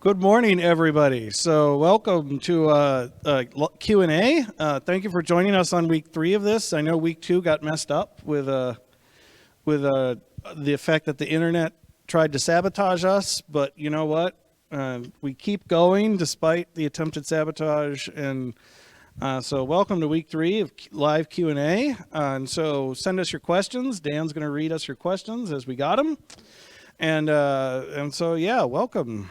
Good morning, everybody. So welcome to Q&A. Thank you for joining us on week 3 of this. I know week 2 got messed up with the effect that the internet tried to sabotage us, but you know what? We keep going despite the attempted sabotage, and so welcome to week 3 of live Q&A. And so send us your questions. Dan's going to read us your questions as we got them, and so yeah, welcome.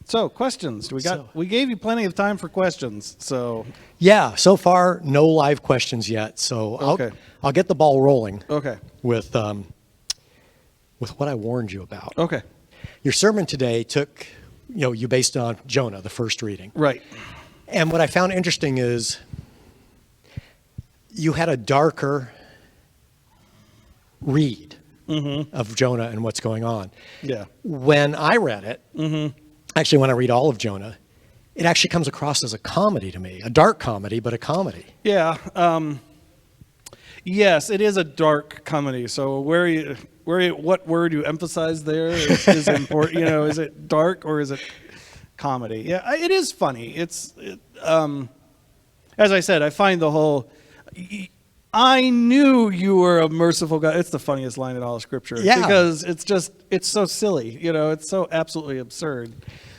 So questions, we gave you plenty of time for questions. So yeah, so far no live questions yet. So I'll get the ball rolling. Okay. With what I warned you about. Okay. Your sermon today took, you based on Jonah, the first reading. Right. And what I found interesting is you had a darker read of Jonah and what's going on. Yeah. When I read it, actually, when I read all of Jonah, it actually comes across as a comedy to me, a dark comedy, but a comedy. Yeah. Yes, it is a dark comedy. So what word you emphasize there is important. Is it dark or is it comedy? Yeah, it is funny. As I said, I find the whole, I knew you were a merciful God. It's the funniest line in all of Scripture. Yeah. Because it's so silly. It's so absolutely absurd.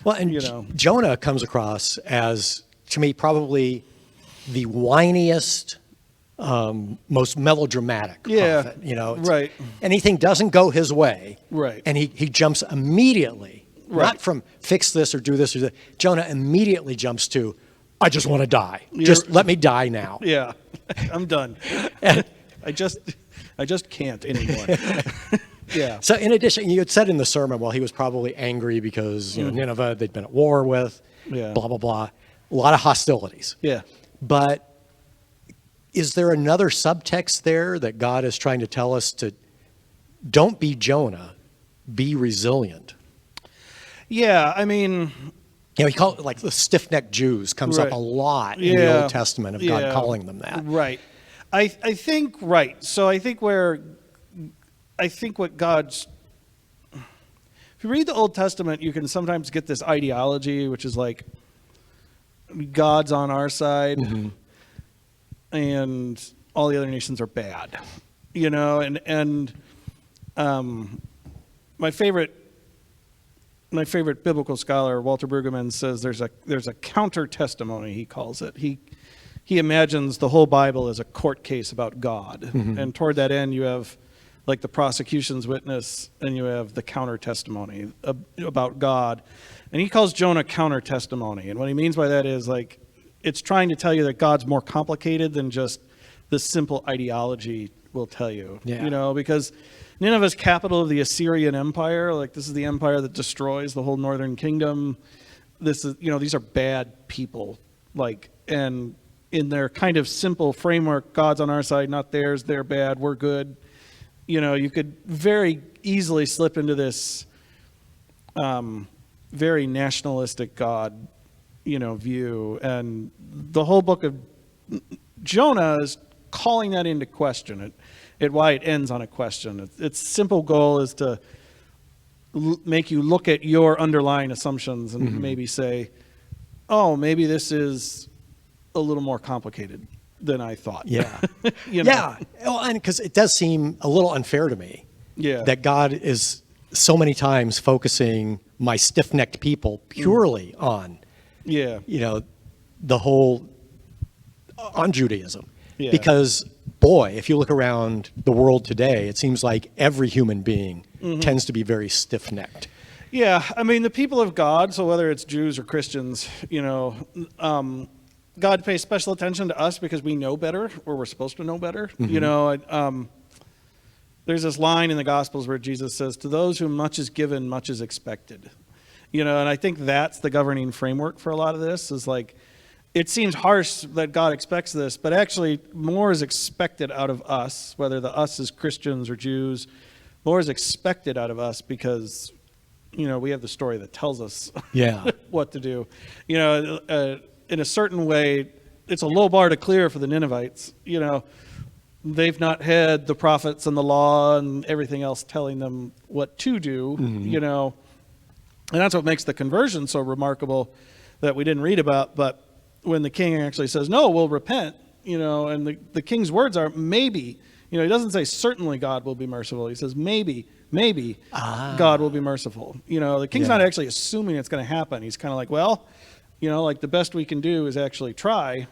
Well, and Jonah comes across as, to me, probably the whiniest, most melodramatic prophet. Right. Anything doesn't go his way. Right. And he jumps immediately, not from fix this or do this or that. Jonah immediately jumps to, I just want to die. Just let me die now. Yeah, I'm done. I just can't anymore. Yeah. So in addition, you had said in the sermon, well, he was probably angry because Nineveh, they'd been at war with, blah, blah, blah. A lot of hostilities. Yeah. But is there another subtext there that God is trying to tell us to don't be Jonah, be resilient? Yeah, I mean... he called it like the stiff-necked Jews comes up a lot in the Old Testament of God calling them that. Right. I think, right. So I think what God's... If you read the Old Testament, you can sometimes get this ideology, which is like, God's on our side, and all the other nations are bad. And my favorite biblical scholar, Walter Brueggemann, says there's a counter testimony, he calls it. He imagines the whole Bible as a court case about God. And toward that end, you have like the prosecution's witness, and you have the counter testimony about God. And he calls Jonah counter testimony. And what he means by that is like, it's trying to tell you that God's more complicated than just the simple ideology will tell you. Yeah. Because Nineveh's capital of the Assyrian Empire. Like, this is the empire that destroys the whole northern kingdom. This is, these are bad people. Like, and in their kind of simple framework, God's on our side, not theirs. They're bad, we're good. You could very easily slip into this very nationalistic God, view. And the whole book of Jonah is calling that into question. Why it ends on a question. Its simple goal is to make you look at your underlying assumptions and maybe say, oh, maybe this is a little more complicated than I thought. Yeah. Yeah. Well, and because it does seem a little unfair to me that God is so many times focusing my stiff-necked people purely on, the whole, on Judaism. Yeah. Because, boy, if you look around the world today, it seems like every human being tends to be very stiff-necked. Yeah, I mean, the people of God, so whether it's Jews or Christians, God pays special attention to us because we know better, or we're supposed to know better. There's this line in the Gospels where Jesus says, to those whom much is given, much is expected. And I think that's the governing framework for a lot of this, is like, it seems harsh that God expects this, but actually more is expected out of us, whether the us is Christians or Jews. More is expected out of us because, we have the story that tells us what to do. In a certain way, it's a low bar to clear for the Ninevites. They've not had the prophets and the law and everything else telling them what to do. And that's what makes the conversion so remarkable that we didn't read about. But when the king actually says, no, we'll repent, and the king's words are maybe, he doesn't say certainly God will be merciful. He says maybe God will be merciful. The king's not actually assuming it's going to happen. He's kind of like, well, like the best we can do is actually try.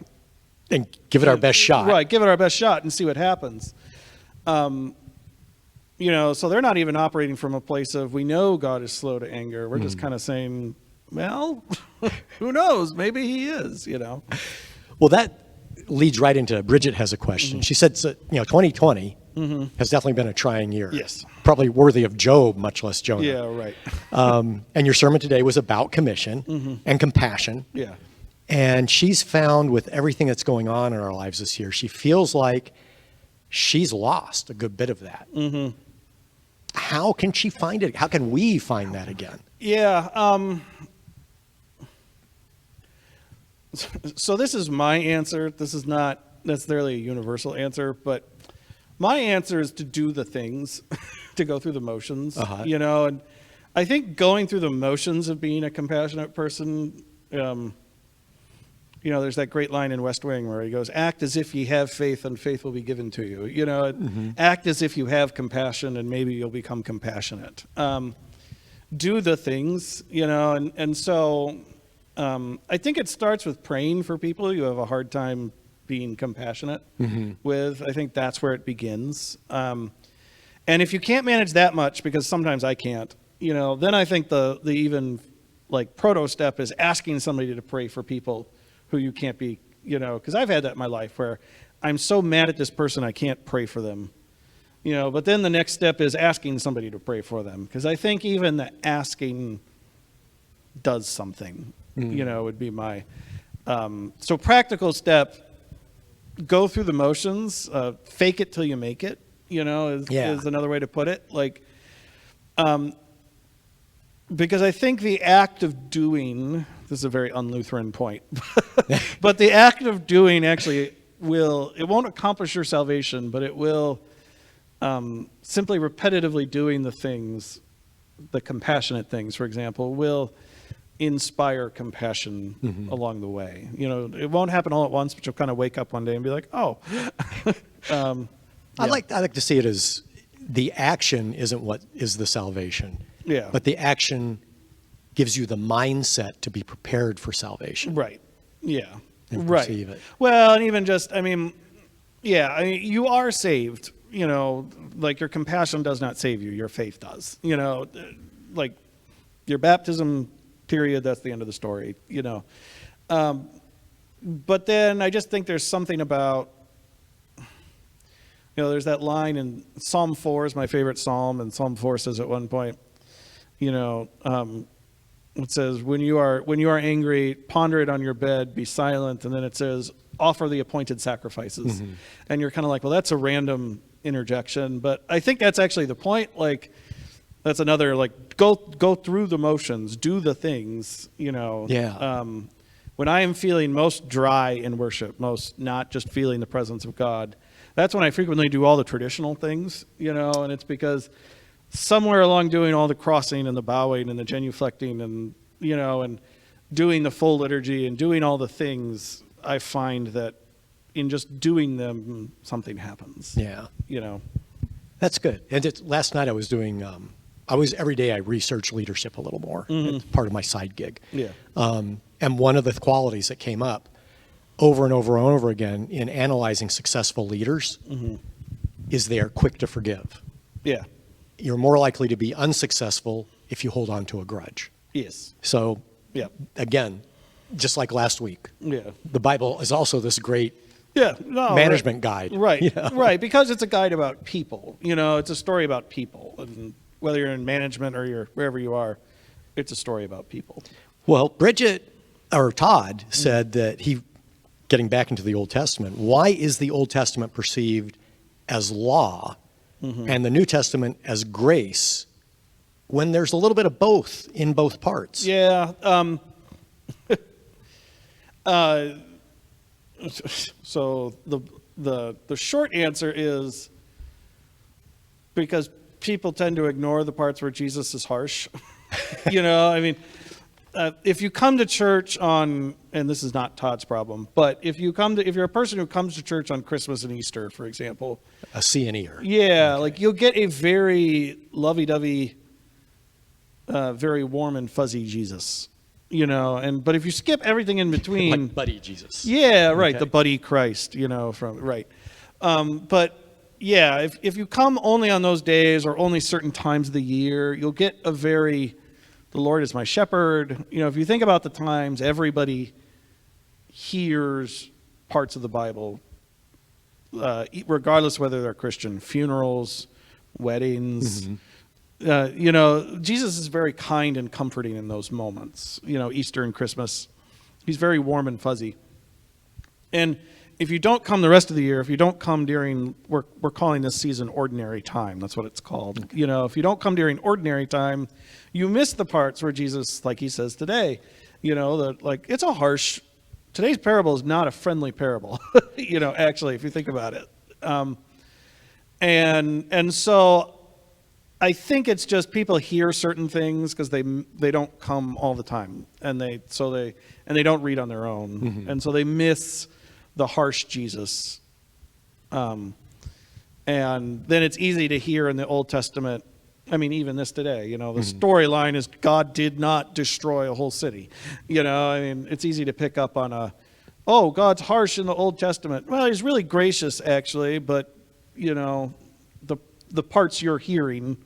And give it our best shot. Right, give it our best shot and see what happens. So they're not even operating from a place of, we know God is slow to anger. We're just kind of saying, well, who knows? Maybe he is, Well, that leads right into, Bridget has a question. She said, 2020 has definitely been a trying year. Yes. Probably worthy of Job, much less Jonah. Yeah, right. And your sermon today was about commission and compassion. Yeah. And she's found with everything that's going on in our lives this year, she feels like she's lost a good bit of that. How can she find it? How can we find that again? Yeah. So this is my answer. This is not necessarily a universal answer, but my answer is to do the things, to go through the motions, and I think going through the motions of being a compassionate person, there's that great line in West Wing where he goes, act as if ye have faith and faith will be given to you. Act as if you have compassion and maybe you'll become compassionate. Do the things, and so I think it starts with praying for people you have a hard time being compassionate with. I think that's where it begins. And if you can't manage that much, because sometimes I can't, then I think the even like proto step is asking somebody to pray for people who you can't be, because I've had that in my life where I'm so mad at this person I can't pray for them, but then the next step is asking somebody to pray for them, because I think even the asking does something, would be my, so practical step, go through the motions, fake it till you make it, is another way to put it. Like, because I think the act of doing, this is a very un-Lutheran point, but the act of doing actually it won't accomplish your salvation, but it will simply repetitively doing the things, the compassionate things, for example, will inspire compassion along the way. It won't happen all at once, but you'll kind of wake up one day and be like, oh. I like to see it as the action isn't what is the salvation. Yeah. But the action gives you the mindset to be prepared for salvation. Right. Yeah. And right. perceive it. Well, and even just, you are saved, like your compassion does not save you. Your faith does, like your baptism period, that's the end of the story, but then I just think there's something about, there's that line in Psalm 4 is my favorite Psalm, and Psalm 4 says at one point, it says, when you are angry, ponder it on your bed, be silent. And then it says, offer the appointed sacrifices. And you're kind of like, well, that's a random interjection. But I think that's actually the point. Like, that's another, like, go through the motions, do the things, Yeah. When I am feeling most dry in worship, most not just feeling the presence of God, that's when I frequently do all the traditional things, and it's because somewhere along doing all the crossing and the bowing and the genuflecting and, and doing the full liturgy and doing all the things, I find that in just doing them, something happens. Yeah. That's good. And last night I was doing, every day I research leadership a little more. It's part of my side gig. Yeah. And one of the qualities that came up over and over and over again in analyzing successful leaders is they are quick to forgive. Yeah. You're more likely to be unsuccessful if you hold on to a grudge. Yes. So, yeah. Again, just like last week, yeah, the Bible is also this great right. management guide. Right, right, because it's a guide about people. It's a story about people. And whether you're in management or you're wherever you are, it's a story about people. Well, Todd said that getting back into the Old Testament, why is the Old Testament perceived as law and the New Testament as grace when there's a little bit of both in both parts? Yeah. So the short answer is because people tend to ignore the parts where Jesus is harsh. I mean, if you come to church on, and this is not Todd's problem, but if you're a person who comes to church on Christmas and Easter, for example, a C&Er. Yeah, okay. Like you'll get a very lovey-dovey, very warm and fuzzy Jesus, but if you skip everything in between, like buddy Jesus. Yeah, right, Okay. the buddy Christ, right. But yeah, if you come only on those days or only certain times of the year, you'll get a very, the Lord is my shepherd. If you think about the times, everybody hears parts of the Bible, regardless whether they're Christian. Funerals, weddings. Jesus is very kind and comforting in those moments. Easter and Christmas, he's very warm and fuzzy. And if you don't come the rest of the year, if you don't come during, we're calling this season ordinary time. That's what it's called. Okay. If you don't come during ordinary time, you miss the parts where Jesus, like he says today, it's a harsh, today's parable is not a friendly parable, actually, if you think about it. And so I think it's just people hear certain things because they don't come all the time, and they don't read on their own, and so they miss the harsh Jesus. And then it's easy to hear in the Old Testament, I mean, even this today, the storyline is God did not destroy a whole city. It's easy to pick up on God's harsh in the Old Testament. Well, he's really gracious, actually, but, the parts you're hearing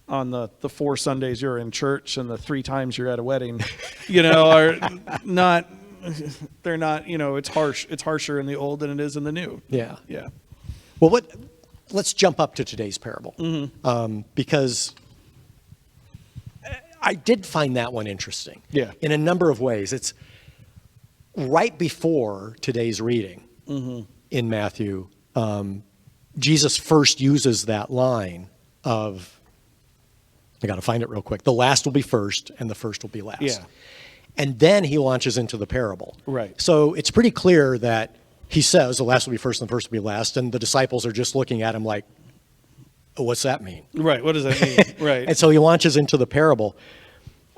on the 4 Sundays you're in church and the 3 times you're at a wedding, are not... They're not, it's harsh. It's harsher in the old than it is in the new. Yeah. Yeah. Well, let's jump up to today's parable. Because I did find that one interesting. Yeah. In a number of ways. It's right before today's reading in Matthew. Jesus first uses that line of, I got to find it real quick. The last will be first and the first will be last. Yeah. And then he launches into the parable. Right. So it's pretty clear that he says the last will be first and the first will be last. And the disciples are just looking at him like, oh, what's that mean? Right. What does that mean? Right. And so he launches into the parable.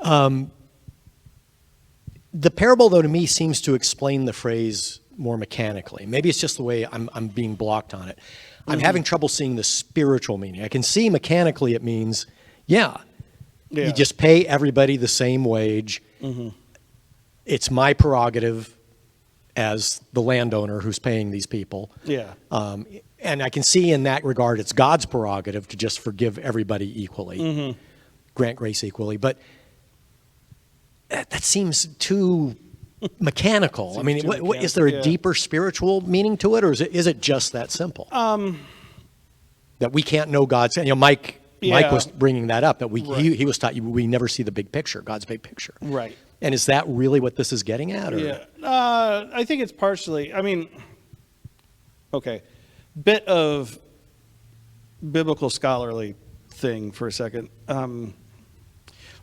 The parable, though, to me seems to explain the phrase more mechanically. Maybe it's just the way I'm being blocked on it. I'm having trouble seeing the spiritual meaning. I can see mechanically it means, you just pay everybody the same wage. It's my prerogative as the landowner who's paying these people. Yeah. And I can see in that regard, it's God's prerogative to just forgive everybody equally, grant grace equally. But that seems too mechanical. I mean, is there a deeper spiritual meaning to it, or is it just that simple? That we can't know God's. Mike was bringing that up, that he was taught we never see the big picture, God's big picture. Right. And is that really what this is getting at? Or? Yeah. I think it's partially, bit of biblical scholarly thing for a second.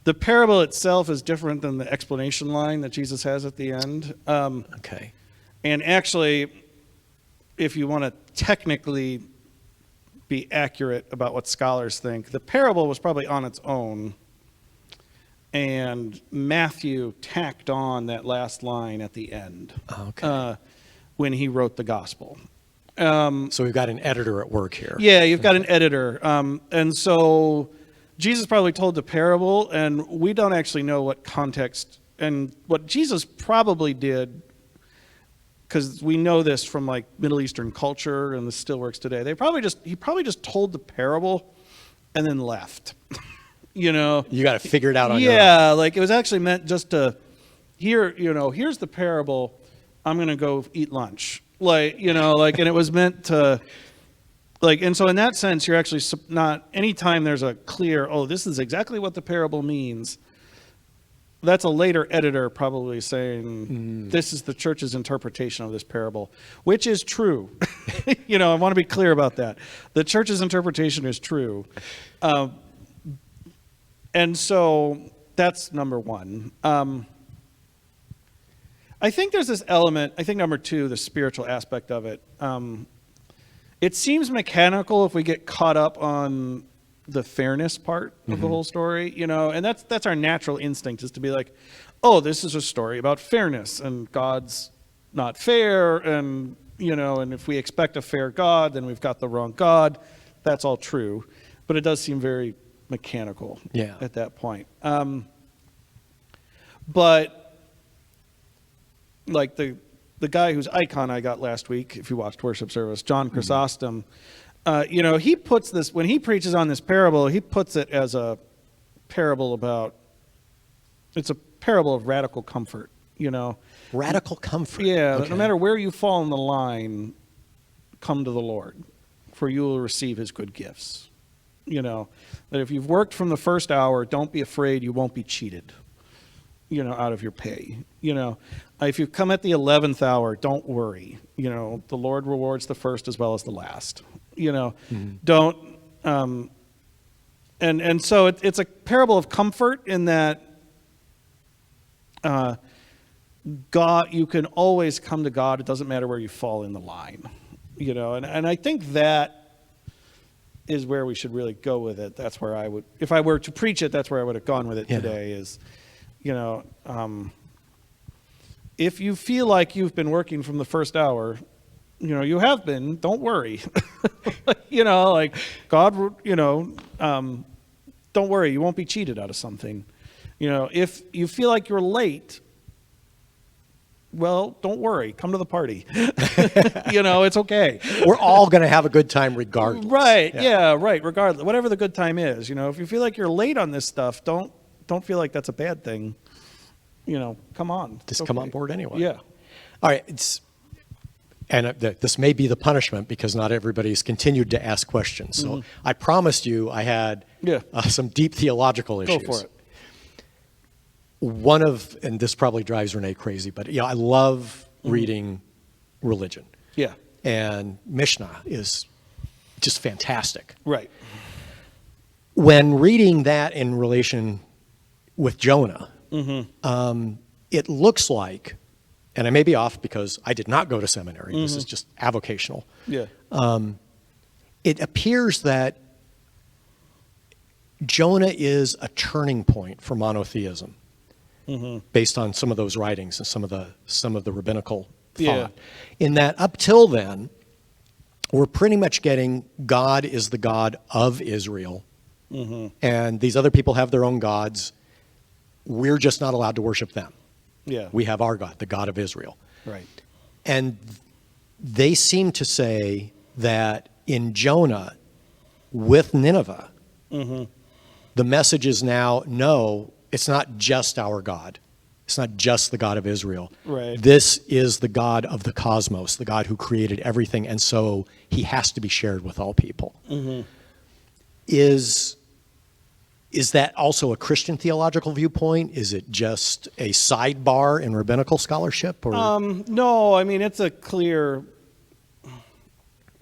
The parable itself is different than the explanation line that Jesus has at the end. Okay. And actually, if you want to technically be accurate about what scholars think, the parable was probably on its own, and Matthew tacked on that last line at the end. Okay. When he wrote the gospel. So we've got an editor at work here. Yeah, you've got an editor. And so Jesus probably told the parable, and we don't actually know what context, and what Jesus probably did, because we know this from like Middle Eastern culture, and this still works today. He probably just told the parable and then left. You got to figure it out on your own. Yeah, like it was actually meant just to here's the parable. I'm going to go eat lunch. And it was meant to, and so in that sense, you're actually not, anytime there's a clear, this is exactly what the parable means, that's a later editor probably saying, this is the church's interpretation of this parable, which is true. I want to be clear about that. The church's interpretation is true. And so that's number one. I think there's this element, number two, the spiritual aspect of it. It seems mechanical if we get caught up on the fairness part of the whole story, you know, and that's our natural instinct, is to be like, oh, this is a story about fairness and God's not fair, and you know, and if we expect a fair God, then we've got the wrong God. That's all true, but it does seem very mechanical at that point. But like the guy whose icon I got last week, if you watched worship service, John Chrysostom, you know, he puts this, when he preaches on this parable, he puts it as a parable about, it's a parable of radical comfort, you know. Radical comfort. Yeah, okay. That no matter where you fall in the line, come to the Lord, for you will receive his good gifts. You know, that if you've worked from the first hour, don't be afraid you won't be cheated, you know, out of your pay. You know, if you've come at the 11th hour, don't worry. You know, the Lord rewards the first as well as the last. You know, don't, and so it's a parable of comfort in that God, you can always come to God. It doesn't matter where you fall in the line, you know, and I think that is where we should really go with it. That's where I would, if I were to preach it, that's where I would have gone with it today is, you know, if you feel like you've been working from the first hour, you know, you have been, don't worry. You know, like God, you know, don't worry, you won't be cheated out of something. You know, if you feel like you're late, well, don't worry, come to the party. You know, it's okay. We're all going to have a good time regardless. Right, yeah, right, regardless. Whatever the good time is, you know, if you feel like you're late on this stuff, don't feel like that's a bad thing. You know, come on. Just come on board anyway. Yeah. All right, this may be the punishment because not everybody's continued to ask questions. So I promised you I had some deep theological issues. Go for it. One of, and this probably drives Renee crazy, but yeah, I love reading religion. Yeah. And Mishnah is just fantastic. Right. When reading that in relation with Jonah, it looks like, and I may be off because I did not go to seminary, this is just avocational. Yeah. It appears that Jonah is a turning point for monotheism. Based on some of those writings and some of the rabbinical thought. In that up till then, we're pretty much getting God is the God of Israel, and these other people have their own gods. We're just not allowed to worship them. Yeah. We have our God, the God of Israel. Right. And they seem to say that in Jonah, with Nineveh, the message is now, no, it's not just our God. It's not just the God of Israel. Right. This is the God of the cosmos, the God who created everything, and so he has to be shared with all people. Is that also a Christian theological viewpoint? Is it just a sidebar in rabbinical scholarship? Or? No, I mean, it's a clear...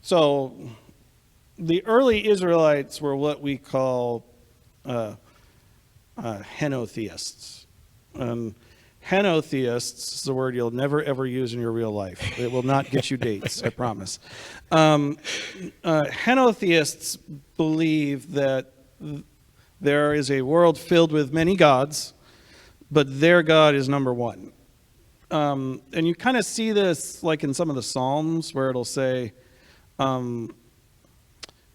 So the early Israelites were what we call... henotheists. Henotheists is a word you'll never ever use in your real life. It will not get you dates, I promise. Henotheists believe that there is a world filled with many gods, but their God is number one. And you kind of see this like in some of the Psalms where it'll say,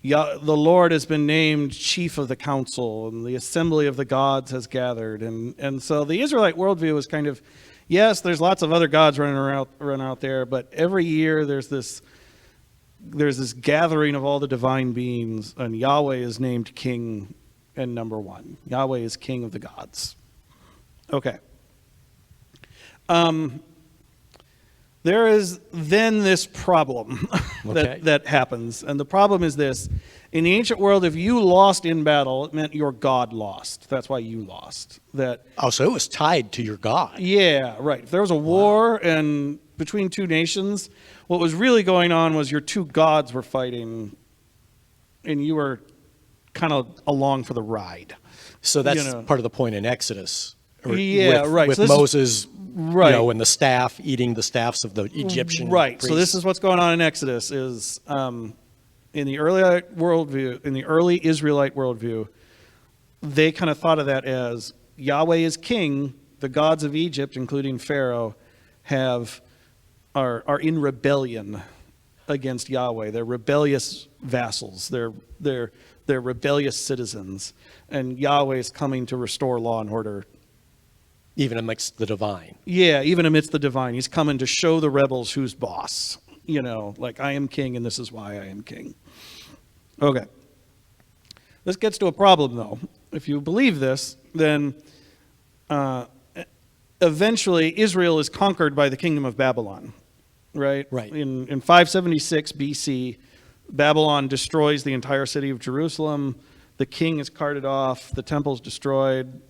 the Lord has been named chief of the council, and the assembly of the gods has gathered. And so the Israelite worldview is kind of, yes, there's lots of other gods running out there, but every year there's this gathering of all the divine beings, and Yahweh is named king and number one. Yahweh is king of the gods. Okay. There is then this problem that happens. And the problem is this. In the ancient world, if you lost in battle, it meant your God lost. That's why you lost. So it was tied to your God. Yeah, right. If there was a war and between two nations, what was really going on was your two gods were fighting, and you were kind of along for the ride. So that's part of the point in Exodus. Right. With so Moses... Right. You know, and the staff eating the staffs of the Egyptian Right. priests. So this is what's going on in Exodus is in the early worldview, in the early Israelite worldview, they kind of thought of that as Yahweh is king. The gods of Egypt, including Pharaoh, are in rebellion against Yahweh. They're rebellious vassals. They're rebellious citizens, and Yahweh is coming to restore law and order. Even amidst the divine. Yeah, even amidst the divine, he's coming to show the rebels who's boss. Like, I am king, and this is why I am king. Okay. This gets to a problem, though. If you believe this, then eventually Israel is conquered by the kingdom of Babylon, right? Right. In 576 BC, Babylon destroys the entire city of Jerusalem. The king is carted off. The temple's destroyed.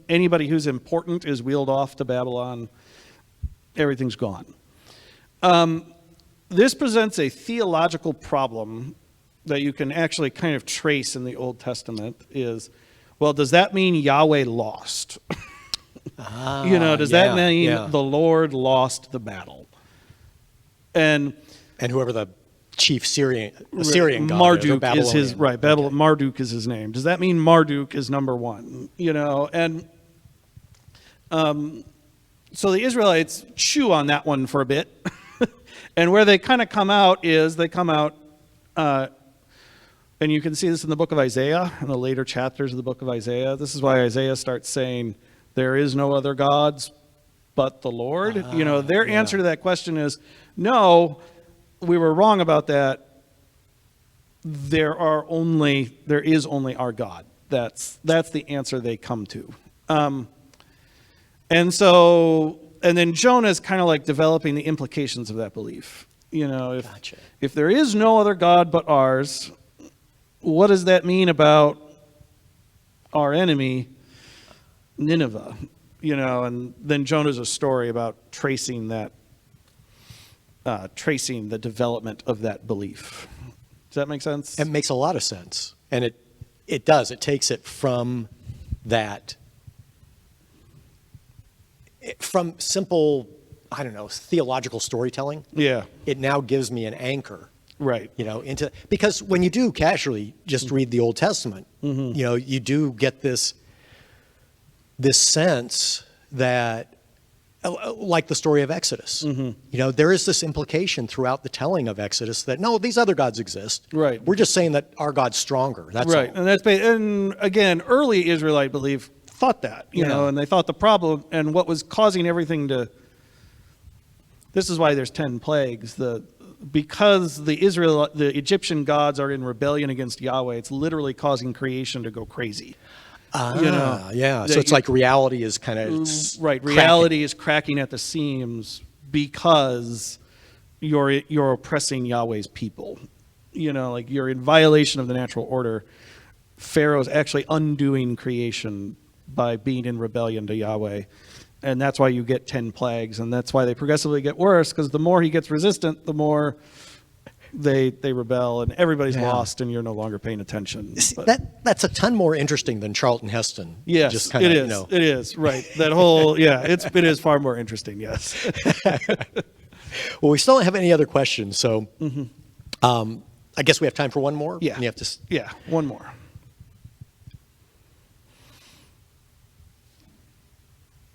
Anybody who's important is wheeled off to Babylon. Everything's gone. This presents a theological problem that you can actually kind of trace in the Old Testament is, well, does that mean Yahweh lost? Does that mean the Lord lost the battle? And whoever the chief Syrian god Marduk is his right. Marduk is his name. Does that mean Marduk is number one? And so the Israelites chew on that one for a bit, and where they kind of come out, and you can see this in the book of Isaiah, in the later chapters of the book of Isaiah. This is why Isaiah starts saying, there is no other gods but the Lord. Their answer to that question is, no, we were wrong about that. There is only our God. That's the answer they come to. And then Jonah is kind of like developing the implications of that belief. If there is no other God but ours, what does that mean about our enemy, Nineveh? And then Jonah's a story about tracing the development of that belief. Does that make sense? It makes a lot of sense. And it does. It takes it from that, from simple, theological storytelling. Yeah. It now gives me an anchor. Right. Because when you do casually just read the Old Testament, you do get this sense that, like the story of Exodus, there is this implication throughout the telling of Exodus that, no, these other gods exist. Right. We're just saying that our God's stronger. That's right. all. And again, early Israelite belief thought that, and they thought the problem and what was causing everything to, this is why there's 10 plagues, because the Egyptian gods are in rebellion against Yahweh, it's literally causing creation to go crazy. So it's like reality is kind of right. Reality is cracking at the seams because you're oppressing Yahweh's people. Like you're in violation of the natural order. Pharaoh's actually undoing creation by being in rebellion to Yahweh. And that's why you get 10 plagues, and that's why they progressively get worse, because the more he gets resistant, the more they rebel, and everybody's lost, and you're no longer paying attention. That's a ton more interesting than Charlton Heston. Yes, just kinda, it is. It is, right. That whole, it is far more interesting, yes. Well, we still don't have any other questions, so I guess we have time for one more? Yeah. And you have to one more.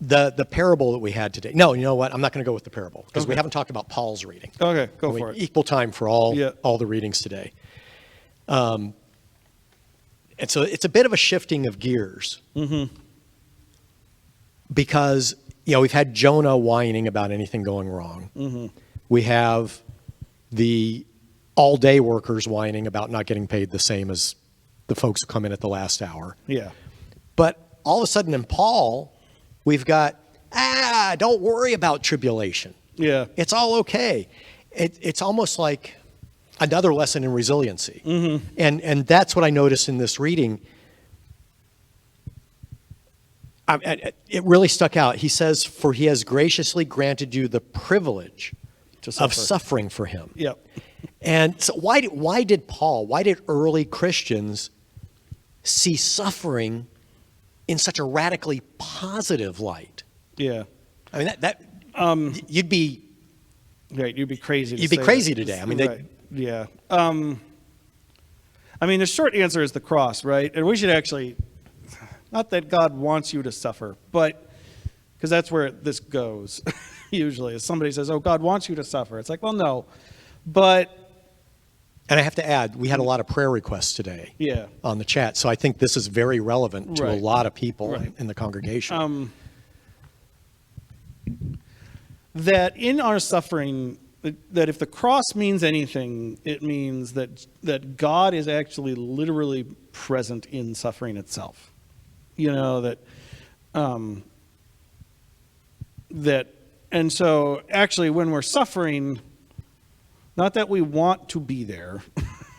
The parable that we had today. No, you know what? I'm not going to go with the parable because we haven't talked about Paul's reading. Okay, go for it. Equal time for all the readings today. And so it's a bit of a shifting of gears. Because, we've had Jonah whining about anything going wrong. We have the all-day workers whining about not getting paid the same as the folks who come in at the last hour. Yeah. But all of a sudden in Paul, we've got, don't worry about tribulation. Yeah. It's all okay. It's almost like another lesson in resiliency. And that's what I noticed in this reading. It really stuck out. He says, for he has graciously granted you the privilege of suffering for him. Yep. And so why did early Christians see suffering in such a radically positive light? Yeah. I mean, you'd be right. You'd be crazy. You'd be crazy today. I mean, right. Yeah. I mean, the short answer is the cross, right? And we should actually, not that God wants you to suffer, but because that's where this goes usually. If somebody says, oh, God wants you to suffer. It's like, well, no. But. And I have to add, we had a lot of prayer requests today on the chat. So I think this is very relevant to a lot of people in the congregation. That in our suffering, that if the cross means anything, it means that God is actually literally present in suffering itself. You know, and so actually when we're suffering, not that we want to be there,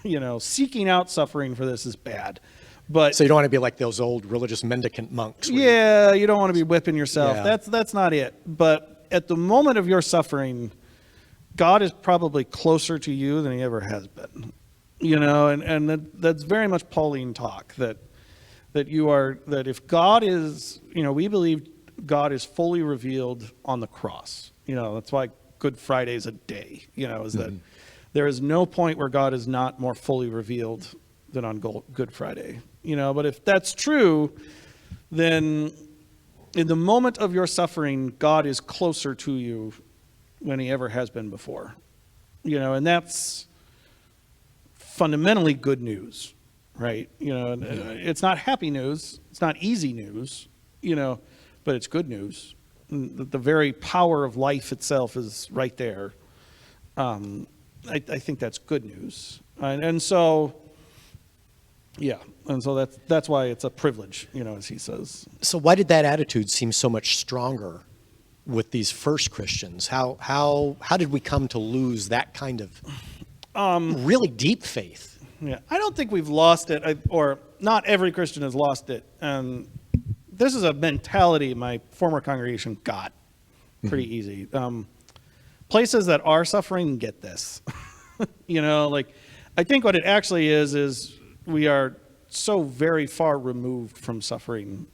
you know, seeking out suffering for this is bad. But so you don't want to be like those old religious mendicant monks. Yeah, you don't want to be whipping yourself. Yeah. That's not it. But at the moment of your suffering, God is probably closer to you than he ever has been. You know, and that's very much Pauline talk, that if God is, you know, we believe God is fully revealed on the cross. You know, that's why Good Friday's a day, you know, is that there is no point where God is not more fully revealed than on Good Friday. You know, but if that's true, then in the moment of your suffering, God is closer to you than he ever has been before. You know, and that's fundamentally good news, right? You know, it's not happy news, it's not easy news, you know, but it's good news. The very power of life itself is right there. I think that's good news. And so, yeah, and so that's why it's a privilege, you know, as he says. So why did that attitude seem so much stronger with these first Christians? How did we come to lose that kind of really deep faith? Yeah, I don't think we've lost it, or not every Christian has lost it. This is a mentality my former congregation got pretty easy. Places that are suffering get this. You know, like, I think what it actually is we are so very far removed from suffering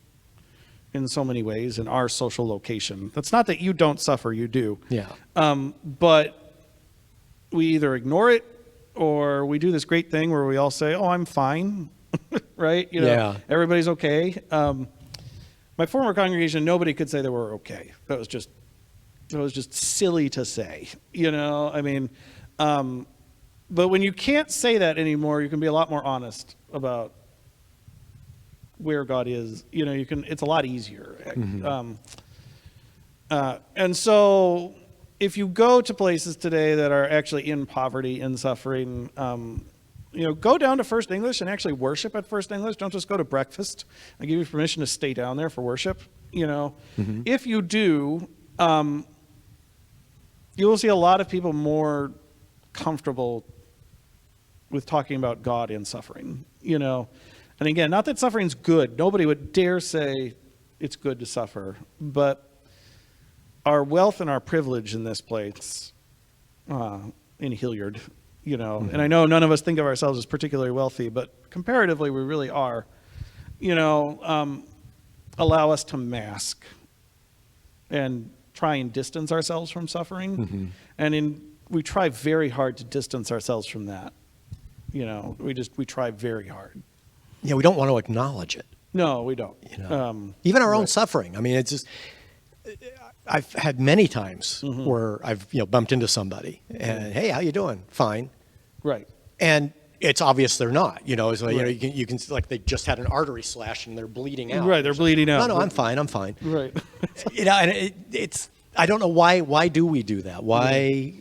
in so many ways in our social location. That's not that you don't suffer, you do. Yeah. But we either ignore it or we do this great thing where we all say, oh, I'm fine, right? You know, everybody's okay. My former congregation, nobody could say they were okay. It was just silly to say, you know? I mean, but when you can't say that anymore, you can be a lot more honest about where God is. You know, it's a lot easier. And so if you go to places today that are actually in poverty, in suffering, you know, go down to First English and actually worship at First English. Don't just go to breakfast. I give you permission to stay down there for worship, you know. If you do, you will see a lot of people more comfortable with talking about God in suffering, you know. And again, not that suffering's good. Nobody would dare say it's good to suffer. But our wealth and our privilege in this place, in Hilliard, you know, and I know none of us think of ourselves as particularly wealthy, but comparatively we really are, you know, allow us to mask and try and distance ourselves from suffering. And we try very hard to distance ourselves from that. You know, we try very hard. Yeah, we don't want to acknowledge it. No, we don't. You know, even our own suffering. I mean, it's just, I've had many times where I've, you know, bumped into somebody and, hey, how you doing? Fine. Right. And it's obvious they're not, you know, so, you know, you can like they just had an artery slash and they're bleeding out. Right. They're bleeding out. No, I'm fine. I'm fine. Right. You know, and it's, I don't know why do we do that? Why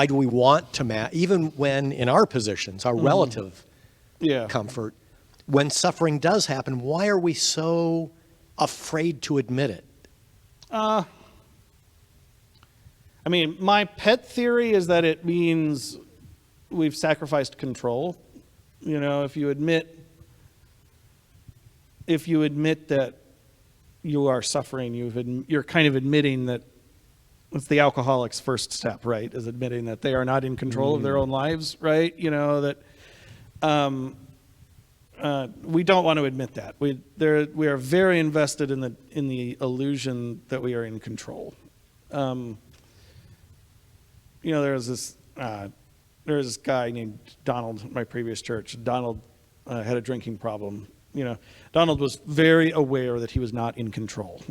do we want to even when in our positions, our relative comfort, when suffering does happen, why are we so afraid to admit it? I mean, my pet theory is that it means we've sacrificed control. You know, if you admit that you are suffering, you're kind of admitting that it's the alcoholic's first step, right? Is admitting that they are not in control of their own lives, right? You know, that we don't want to admit that. We are very invested in the illusion that we are in control. You know, there's this there was this guy named Donald at my previous church. Donald had a drinking problem. Donald was very aware that he was not in control.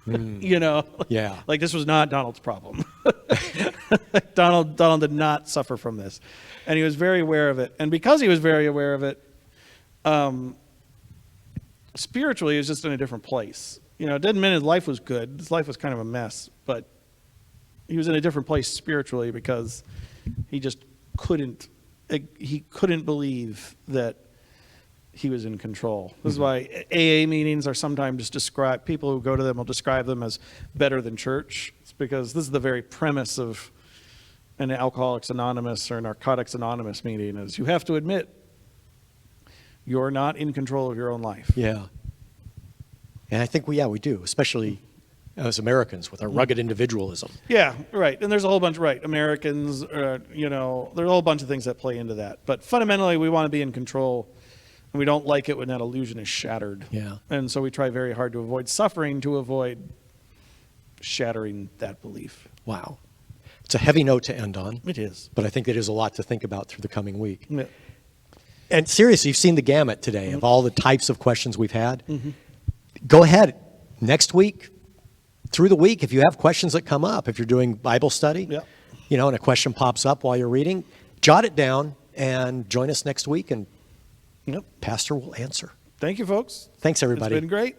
Yeah. Like this was not Donald's problem. Donald did not suffer from this, and he was very aware of it. And because he was very aware of it, spiritually, he was just in a different place. It didn't mean his life was good. His life was kind of a mess, but he was in a different place spiritually because he just couldn't believe that he was in control. This is why AA meetings are sometimes described, people who go to them will describe them as better than church. It's because this is the very premise of an Alcoholics Anonymous or Narcotics Anonymous meeting is you have to admit you're not in control of your own life. Yeah. And I think we do, especially as Americans with our rugged individualism. Yeah, right. And there's a whole bunch, right, Americans, there's a whole bunch of things that play into that. But fundamentally, we want to be in control. And we don't like it when that illusion is shattered. Yeah. And so we try very hard to avoid suffering, to avoid shattering that belief. Wow. It's a heavy note to end on. It is. But I think it is a lot to think about through the coming week. Yeah. And seriously, you've seen the gamut today of all the types of questions we've had. Go ahead next week, through the week, if you have questions that come up, if you're doing Bible study, and a question pops up while you're reading, jot it down and join us next week, and Pastor will answer. Thank you, folks. Thanks, everybody. It's been great.